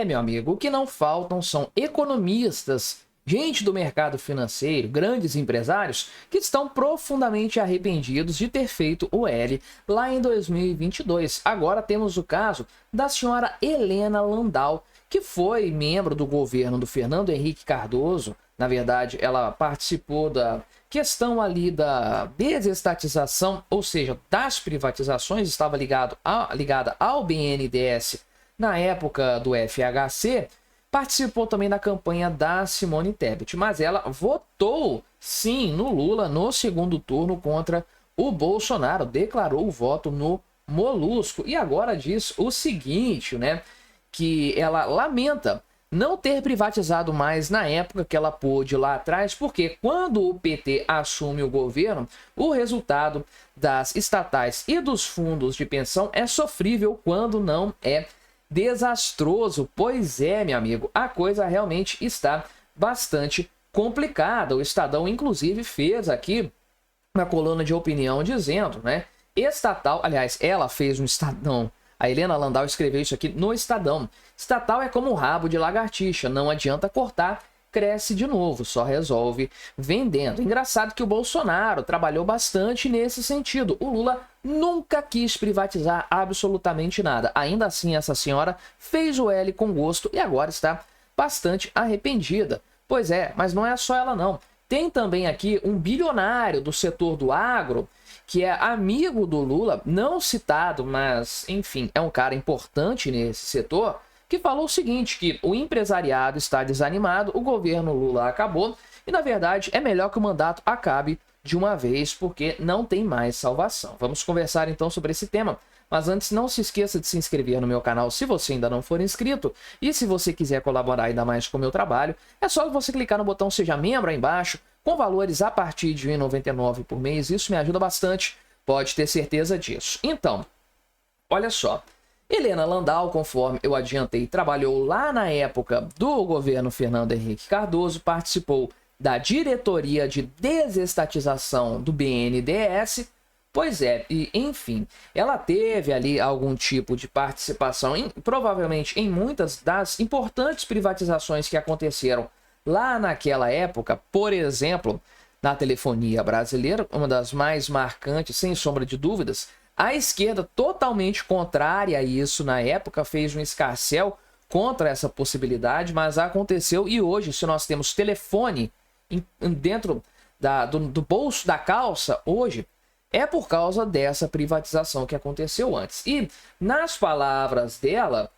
Meu amigo, o que não faltam são economistas, gente do mercado financeiro, grandes empresários que estão profundamente arrependidos de ter feito o L lá em 2022. Agora temos o caso da senhora Helena Landau, que foi membro do governo do Fernando Henrique Cardoso. Na verdade, ela participou da questão ali da desestatização, ou seja, das privatizações, estava ligada ao BNDES na época do FHC, participou também da campanha da Simone Tebet, mas ela votou sim no Lula no segundo turno contra o Bolsonaro, declarou o voto no Molusco e agora diz o seguinte, né, que ela lamenta não ter privatizado mais na época que ela pôde lá atrás, porque quando o PT assume o governo, o resultado das estatais e dos fundos de pensão é sofrível quando não é desastroso. Pois é, meu amigo, a coisa realmente está bastante complicada. O Estadão, inclusive, fez aqui na coluna de opinião dizendo, né, estatal, aliás, ela fez um Estadão, a Helena Landau escreveu isso aqui no Estadão. Estatal é como o rabo de lagartixa, não adianta cortar, cresce de novo, só resolve vendendo. Engraçado que o Bolsonaro trabalhou bastante nesse sentido. O Lula nunca quis privatizar absolutamente nada. Ainda assim, essa senhora fez o L com gosto e agora está bastante arrependida. Pois é, mas não é só ela não. Tem também aqui um bilionário do setor do agro, que é amigo do Lula, não citado, mas, enfim, é um cara importante nesse setor, que falou o seguinte, que o empresariado está desanimado, o governo Lula acabou, e, na verdade, é melhor que o mandato acabe de uma vez, porque não tem mais salvação. Vamos conversar, então, sobre esse tema. Mas antes, não se esqueça de se inscrever no meu canal se você ainda não for inscrito. E se você quiser colaborar ainda mais com o meu trabalho, é só você clicar no botão Seja Membro aí embaixo, com valores a partir de R$ 1,99 por mês. Isso me ajuda bastante, pode ter certeza disso. Então, olha só. Helena Landau, conforme eu adiantei, trabalhou lá na época do governo Fernando Henrique Cardoso, participou da diretoria de desestatização do BNDES. Pois é, e enfim, ela teve ali algum tipo de participação, provavelmente em muitas das importantes privatizações que aconteceram lá naquela época. Por exemplo, na telefonia brasileira, uma das mais marcantes, sem sombra de dúvidas. A esquerda, totalmente contrária a isso na época, fez um escarcéu contra essa possibilidade, mas aconteceu. E hoje, se nós temos telefone dentro do bolso da calça, hoje, é por causa dessa privatização que aconteceu antes. E nas palavras dela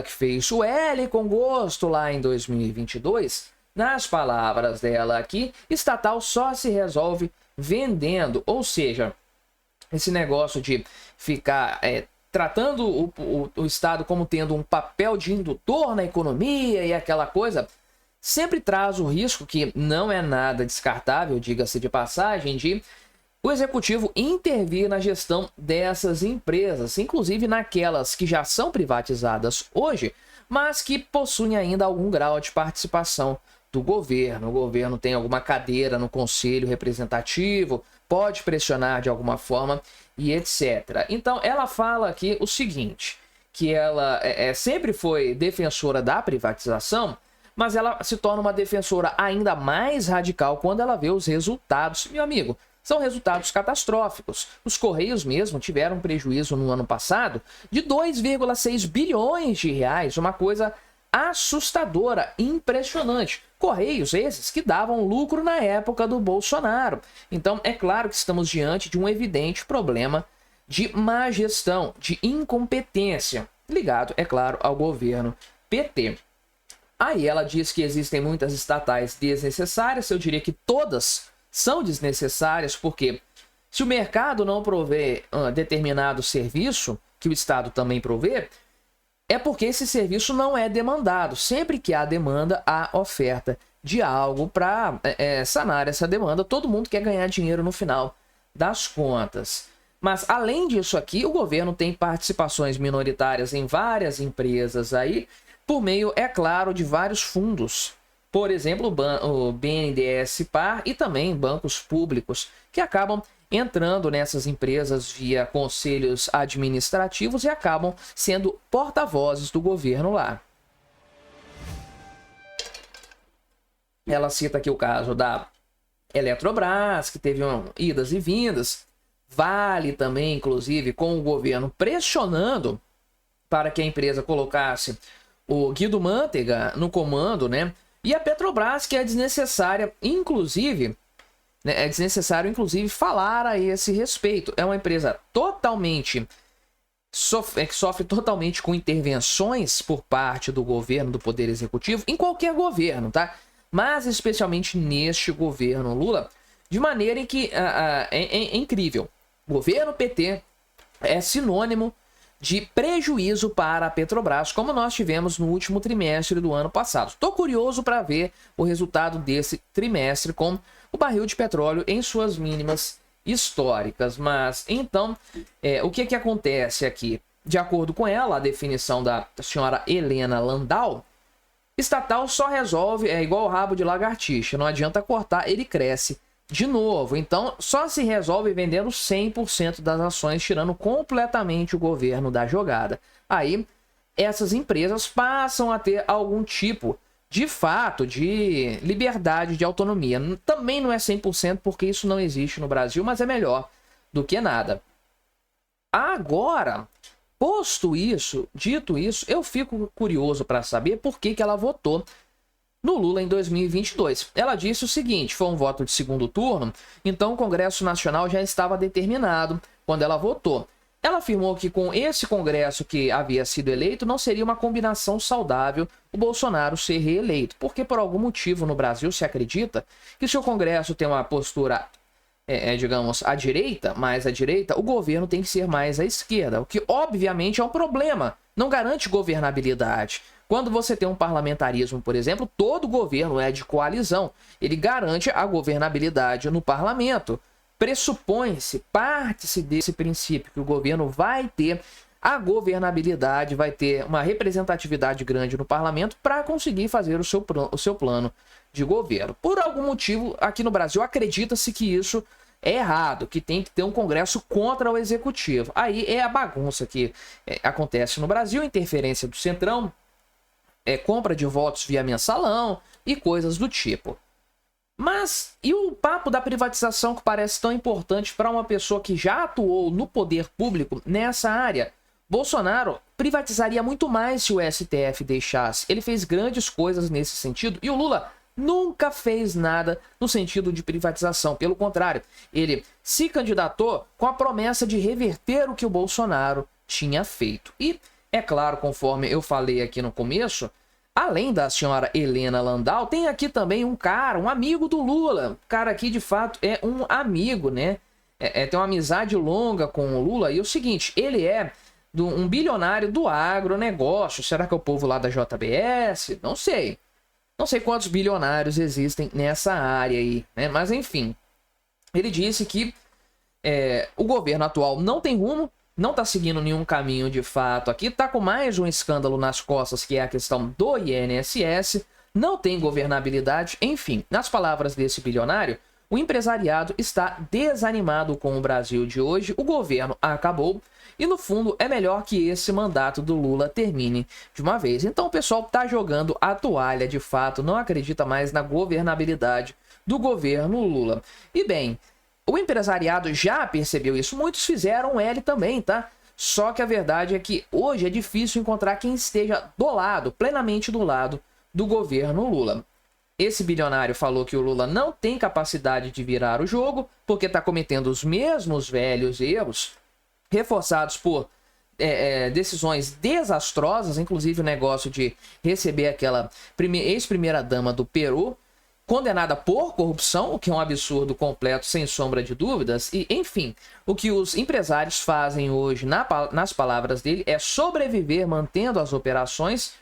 que fez o L com gosto lá em 2022, nas palavras dela aqui, estatal só se resolve vendendo, ou seja, esse negócio de ficar tratando o Estado como tendo um papel de indutor na economia e aquela coisa, sempre traz o risco, que não é nada descartável, diga-se de passagem, de o executivo intervir na gestão dessas empresas, inclusive naquelas que já são privatizadas hoje, mas que possuem ainda algum grau de participação do governo. O governo tem alguma cadeira no conselho representativo, pode pressionar de alguma forma e etc. Então ela fala aqui o seguinte, que ela sempre foi defensora da privatização, mas ela se torna uma defensora ainda mais radical quando ela vê os resultados. Meu amigo, são resultados catastróficos. Os Correios mesmo tiveram um prejuízo no ano passado de 2,6 bilhões de reais, uma coisa assustadora, impressionante. Correios esses que davam lucro na época do Bolsonaro. Então, é claro que estamos diante de um evidente problema de má gestão, de incompetência, ligado, é claro, ao governo PT. Aí ela diz que existem muitas estatais desnecessárias, eu diria que todas são desnecessárias, porque se o mercado não provê determinado serviço, que o Estado também provê, é porque esse serviço não é demandado. Sempre que há demanda, há oferta de algo para sanar essa demanda. Todo mundo quer ganhar dinheiro no final das contas. Mas, além disso aqui, o governo tem participações minoritárias em várias empresas aí, por meio, é claro, de vários fundos. Por exemplo, o BNDES Par e também bancos públicos, que acabam entrando nessas empresas via conselhos administrativos e acabam sendo porta-vozes do governo lá. Ela cita aqui o caso da Eletrobras, que teve idas e vindas. Vale também, inclusive, com o governo pressionando para que a empresa colocasse o Guido Mantega no comando, né? E a Petrobras, que é desnecessária, inclusive, né? É desnecessário, inclusive, falar a esse respeito. É uma empresa totalmente que sofre totalmente com intervenções por parte do governo, do Poder Executivo, em qualquer governo, tá? Mas especialmente neste governo Lula, de maneira em que é incrível. O governo PT é sinônimo de prejuízo para a Petrobras, como nós tivemos no último trimestre do ano passado. Estou curioso para ver o resultado desse trimestre com o barril de petróleo em suas mínimas históricas. Mas então, o que acontece aqui? De acordo com ela, a definição da senhora Helena Landau, estatal só resolve, é igual o rabo de lagartixa, não adianta cortar, ele cresce de novo. Então, só se resolve vendendo 100% das ações, tirando completamente o governo da jogada. Aí, essas empresas passam a ter algum tipo, de fato, de liberdade, de autonomia. Também não é 100%, porque isso não existe no Brasil, mas é melhor do que nada. Agora, posto isso, dito isso, eu fico curioso para saber por que ela votou no Lula em 2022. Ela disse o seguinte: foi um voto de segundo turno, então o Congresso Nacional já estava determinado quando ela votou. Ela afirmou que com esse Congresso que havia sido eleito, não seria uma combinação saudável o Bolsonaro ser reeleito, porque por algum motivo no Brasil se acredita que se o Congresso tem uma postura, digamos, à direita, mais à direita, o governo tem que ser mais à esquerda, o que obviamente é um problema, não garante governabilidade. Quando você tem um parlamentarismo, por exemplo, todo governo é de coalizão, ele garante a governabilidade no parlamento. Pressupõe-se, parte-se desse princípio que o governo vai ter a governabilidade, vai ter uma representatividade grande no parlamento para conseguir fazer o seu plano de governo. Por algum motivo, aqui no Brasil, acredita-se que isso é errado, que tem que ter um Congresso contra o Executivo. Aí é a bagunça que acontece no Brasil, interferência do Centrão, compra de votos via mensalão e coisas do tipo. Mas e o papo da privatização, que parece tão importante para uma pessoa que já atuou no poder público nessa área? Bolsonaro privatizaria muito mais se o STF deixasse. Ele fez grandes coisas nesse sentido e o Lula nunca fez nada no sentido de privatização. Pelo contrário, ele se candidatou com a promessa de reverter o que o Bolsonaro tinha feito. E, é claro, conforme eu falei aqui no começo, além da senhora Helena Landau, tem aqui também um cara, um amigo do Lula. O cara aqui, de fato, é um amigo, né? Tem uma amizade longa com o Lula. E é o seguinte, ele é um bilionário do agronegócio. Será que é o povo lá da JBS? Não sei. Não sei quantos bilionários existem nessa área aí, né? Mas, enfim, ele disse que o governo atual não tem rumo, não está seguindo nenhum caminho de fato aqui, está com mais um escândalo nas costas, que é a questão do INSS, não tem governabilidade, enfim. Nas palavras desse bilionário, o empresariado está desanimado com o Brasil de hoje, o governo acabou e, no fundo, é melhor que esse mandato do Lula termine de uma vez. Então o pessoal está jogando a toalha de fato, não acredita mais na governabilidade do governo Lula. E bem, o empresariado já percebeu isso, muitos fizeram L também, tá? Só que a verdade é que hoje é difícil encontrar quem esteja do lado, plenamente do lado do governo Lula. Esse bilionário falou que o Lula não tem capacidade de virar o jogo, porque está cometendo os mesmos velhos erros, reforçados por decisões desastrosas, inclusive o negócio de receber aquela ex-primeira-dama do Peru, condenada por corrupção, o que é um absurdo completo, sem sombra de dúvidas. E, enfim, o que os empresários fazem hoje, nas palavras dele, é sobreviver mantendo as operações,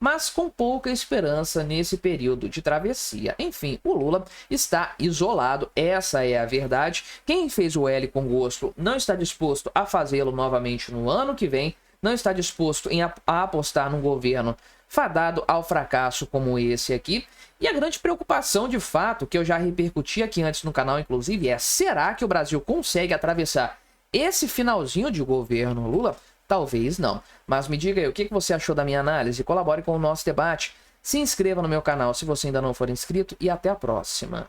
mas com pouca esperança nesse período de travessia. Enfim, o Lula está isolado, essa é a verdade. Quem fez o L com gosto não está disposto a fazê-lo novamente no ano que vem, não está disposto a apostar num governo fadado ao fracasso como esse aqui. E a grande preocupação, de fato, que eu já repercuti aqui antes no canal, inclusive, é: será que o Brasil consegue atravessar esse finalzinho de governo Lula? Talvez não. Mas me diga aí, o que você achou da minha análise? Colabore com o nosso debate. Se inscreva no meu canal se você ainda não for inscrito e até a próxima.